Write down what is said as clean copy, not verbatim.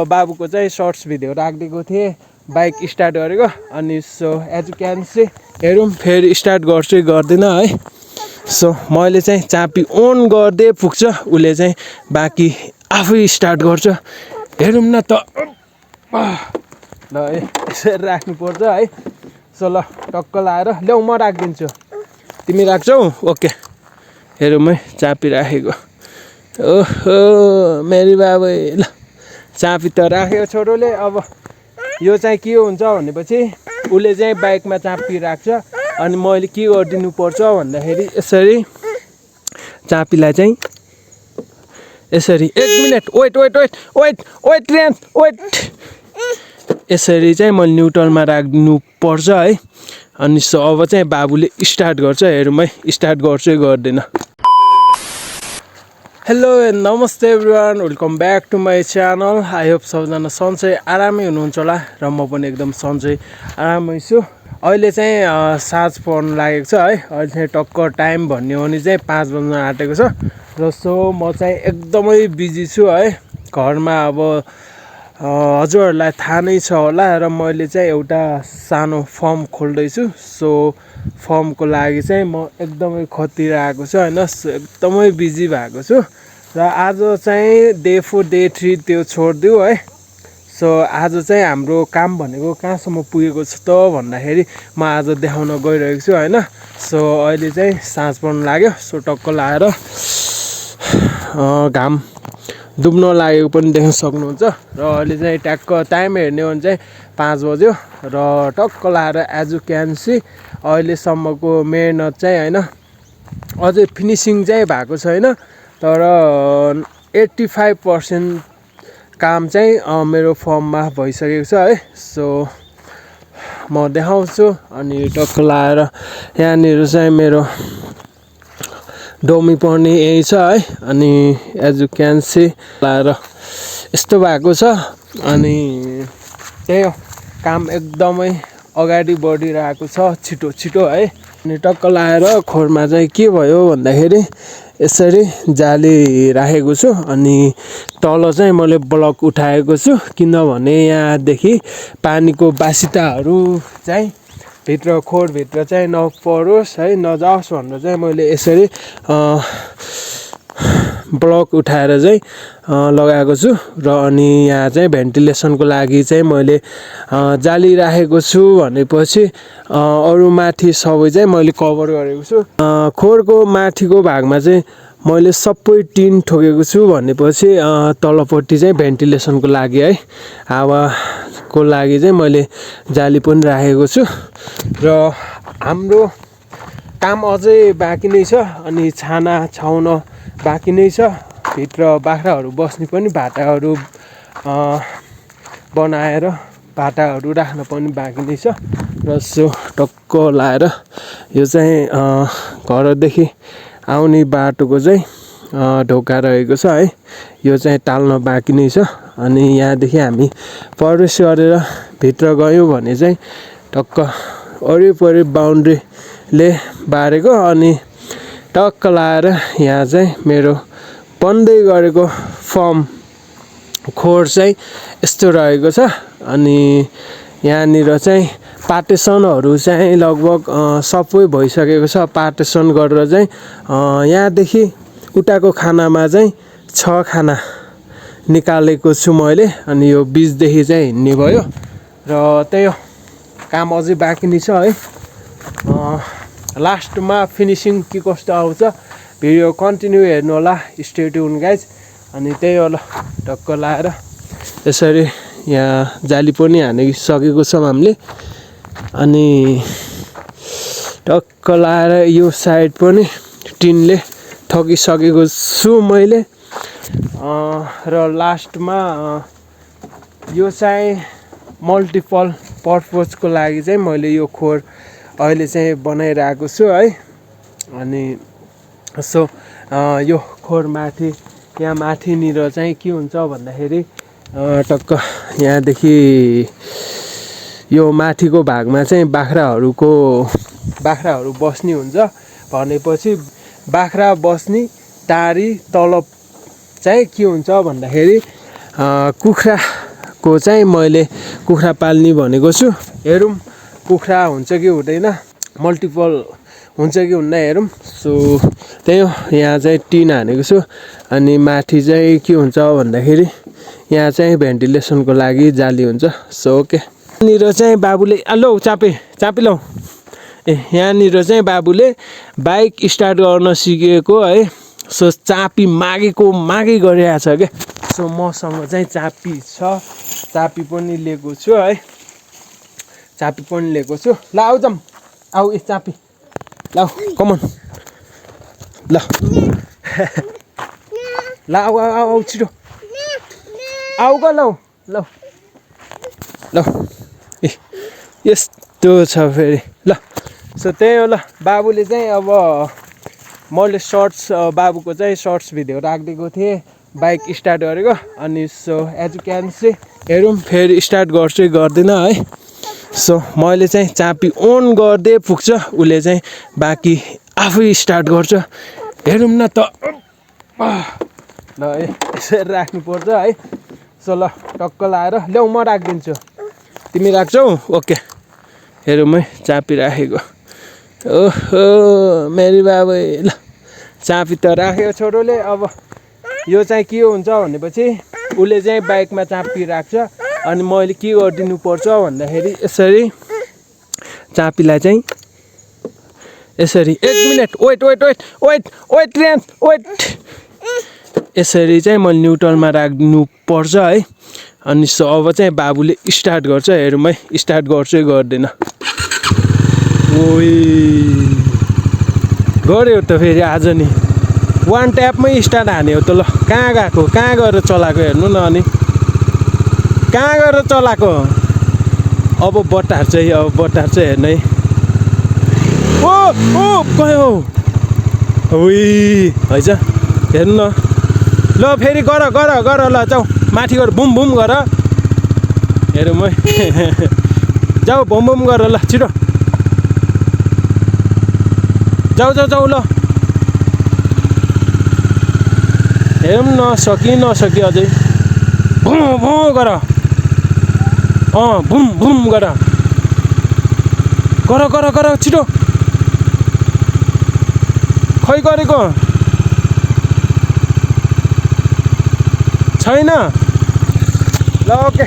बाबुको चाहिँ shirts video राखिदिएको थिएँ बाइक स्टार्ट गरेको अनि so as you can see हेरौँ फेरि स्टार्ट गर्छु गर्दिनँ है। सो मैले चाहिँ चाबी अन गरिदिए पुग्छ उसले चाहिँ बाँकी आफै स्टार्ट गर्छ हेरौँ न त। ल यसरी राख्नुपर्छ है। सो ल टक्क लाएर ल्याउ म राखिदिन्छु तिमी राख्छौ ओके। हेरौँ है चाबी राखेको ओहो मेरी बाबै ल चाबी त राख्यो छोरोले। अब यो चाहिँ के हुन्छ भनेपछि उसले चाहिँ बाइकमा चाबी राख्छ अनि मैले के गरिदिनु पर्छ भन्दाखेरि यसरी चाबीलाई चाहिँ यसरी 1 minute wait wait wait wait wait रेन वेट यसरी चाहिँ मैले न्युट्रलमा राख्दिनु पर्छ है। अनि सो अब चाहिँ बाबुले स्टार्ट गर्छ हेरौँ है स्टार्ट गर्छु गर्दैन। हेलो एन्ड नमस्ते everyone welcome back to my channel. I hope सबैजना सन्चै आरामै हुनुहुन्छ होला र म पनि एकदम सन्चै आरामै छु। अहिले चाहिँ साँझ पर्न लागेको छ है। अहिले चाहिँ टक्क टाइम भन्यो भने चाहिँ 5 बज्न आँटेको छ र सो म चाहिँ एकदमै बिजी छु है घरमा। अब हजुरहरूलाई थाहा नै छ होला र मैले चाहिँ एउटा सानो फर्म खोल्दैछु। सो फर्मको लागि चाहिँ म एकदमै खटिरहेको छु होइन। एकदमै बिजी भएको छु र आज चाहिँ डे 4 डे 3 त्यो छोडिदियो है। सो आज चाहिँ हाम्रो काम भनेको कहाँसम्म पुगेको छ त भन्दाखेरि म आज देखाउन गइरहेको छु होइन। सो अहिले चाहिँ साँझ पर्न लाग्यो। सो टक्क लाएर घाम डुब्न लागेको पनि देख्न सक्नुहुन्छ र अहिले चाहिँ ट्याक्क टाइम हेर्ने हो भने चाहिँ 5 बज्यो र टक्क लाएर एज यु क्यान सी अहिलेसम्मको मेहनत चाहिँ होइन अझै फिनिसिङ चाहिँ भएको छैन तर 85% काम चाहिँ मेरो फर्ममा भइसकेको छ है। सो म देखाउँछु अनि टक्क लाएर यहाँनिर चाहिँ मेरो डोमी पर्ने यही छ है। अनि एज यु क्यान सी लाएर यस्तो भएको छ अनि त्यही हो काम एकदमै अगाडि बढिरहेको छ छिटो छिटो है। अनि टक्क लाएर खोरमा चाहिँ के भयो भन्दाखेरि यसरी जाली राखेको छु अनि तल चाहिँ मैले ब्लक उठाएको छु किनभने यहाँदेखि पानीको बासिताहरू चाहिँ भित्र खोरभित्र चाहिँ नपरोस् है नजाओस् भनेर चाहिँ मैले यसरी ब्लक उठाएर चाहिँ लगाएको छु र अनि यहाँ चाहिँ भेन्टिलेसनको लागि चाहिँ मैले जाली राखेको छु भनेपछि अरू माथि सबै चाहिँ मैले कभर गरेको छु। खोरको माथिको भागमा चाहिँ मैले सबै टिन ठोकेको छु भनेपछि तलपट्टि चाहिँ भेन्टिलेसनको लागि है हावाको लागि चाहिँ मैले जाली पनि राखेको छु र हाम्रो काम अझै बाँकी नै छ अनि छाना छाउन बाँकी नै छ। भित्र बाख्राहरू बस्ने पनि भाटाहरू बनाएर भाटाहरू राख्न पनि बाँकी नै छ र सो टक्क लाएर यो चाहिँ घरदेखि आउने बाटोको चाहिँ ढोका रहेको छ है। यो चाहिँ टाल्न बाँकी नै छ अनि यहाँदेखि हामी प्रवेश गरेर भित्र गयौँ भने चाहिँ टक्क वरिपरि बााउन्ड्रीले बारेको अनि टक्क लाएर यहाँ चाहिँ मेरो बन्दै गरेको फर्म खोर चाहिँ यस्तो रहेको छ। अनि यहाँनिर चाहिँ पार्टिसनहरू चाहिँ लगभग सबै भइसकेको छ। पार्टिसन गरेर चाहिँ यहाँदेखि उताको खानामा चाहिँ 6 खाना निकालेको छु मैले अनि यो बिचदेखि चाहिँ हिँड्ने भयो र त्यही हो काम अझै बाँकी नै छ है। लास्टमा फिनिसिङ के कस्तो आउँछ भिडियो कन्टिन्यू हेर्नु होला स्टे ट्युन गाइज। अनि त्यही हो ल टक्क लाएर यसरी यहाँ जाली पनि हानिसकेको छौँ हामीले अनि टक्क लाएर यो साइड पनि टिनले ठगिसकेको छु मैले र लास्टमा यो चाहिँ मल्टिपल पर्पजको लागि चाहिँ मैले यो खोर अहिले चाहिँ बनाइरहेको छु है। अनि सो यो खोर माथि यहाँ माथिनिर चाहिँ के हुन्छ भन्दाखेरि टक्क यहाँदेखि यो माथिको भागमा चाहिँ बाख्राहरू बस्ने हुन्छ भनेपछि बाख्रा बस्ने टारी तल चाहिँ के हुन्छ भन्दाखेरि कुखुरा को चाहिँ मैले कुखुरा पाल्ने भनेको छु। हेरौँ कुखुरा हुन्छ कि हुँदैन, मल्टिपल हुन्छ कि हुन्न हेरौँ। सो त्यही हो, यहाँ चाहिँ टिन हानेको छु अनि माथि चाहिँ के हुन्छ भन्दाखेरि यहाँ चाहिँ भेन्टिलेसनको लागि जाली हुन्छ। सो ओके, यहाँनिर चाहिँ बाबुले लौ चापी लौ। यहाँनिर चाहिँ बाबुले बाइक स्टार्ट गर्न सिकेको है। सो चापी मागै गरिरहेको छ क्या। सो मसँग चाहिँ चापी छ, चापी पनि लिएको छु है, चापी पनि लिएको छु। ल आउ जाऊँ, आऊ चापी ल, कमन ल ल आऊ छिटो आऊ ग लौ ल ल। यस्तो छ फेरि ल। सो त्यही हो ल, बाबुले चाहिँ अब मैले सर्ट्स बाबुको चाहिँ सर्ट्स भिडियो राखिदिएको थिएँ बाइक स्टार्ट गरेको। अनि so as you can see हेरौँ फेरि स्टार्ट गर्छु गर्दिनँ है। सो मैले चाहिँ चापी अन गर्दै पुग्छ, उसले चाहिँ बाँकी आफै स्टार्ट गर्छ। हेरौँ न त ल, यसरी राख्नुपर्छ है। सो ल टक्क लाएर ल्याउ, म राखिदिन्छु, तिमी राख्छौ ओके। हेरौँ है चापी राखेको। ओहो मेरी बाबु, ल चापी त राखेको छोरोले। अब यो चाहिँ के हुन्छ भनेपछि उसले चाहिँ बाइकमा चापी राख्छ अनि मैले के गरिदिनु पर्छ भन्दाखेरि यसरी चापीलाई चाहिँ यसरी, एक मिनट वेट रेन्स वेट, यसरी चाहिँ मैले न्युट्रलमा राख्नु पर्छ है। अनि सो अब चाहिँ बाबुले स्टार्ट गर्छ। हेरौँ है स्टार्ट गर्छु गर्दैन। ओइ गऱ्यो त फेरि आज नि, वान ट्यापमै स्टार्ट हान्यो त। ल कहाँ गएको, कहाँ गएर चलाएको हेर्नु न, अनि कहाँ गएर चलाएको। अब बट्टार चाहिँ हेर्नु है। ओ गयो ओइ हैछ, हेर्नु न ल फेरि गर ल, जाऊ माथि गर, बुम बुम गर। हेरौँ है जाऊ बुम बुम गर ल, छिटो जाऊ ल। हेरौँ न नसकी अझै, भुँ गर, बुम गर छिटो। खै गरेको छैन ल, ओके।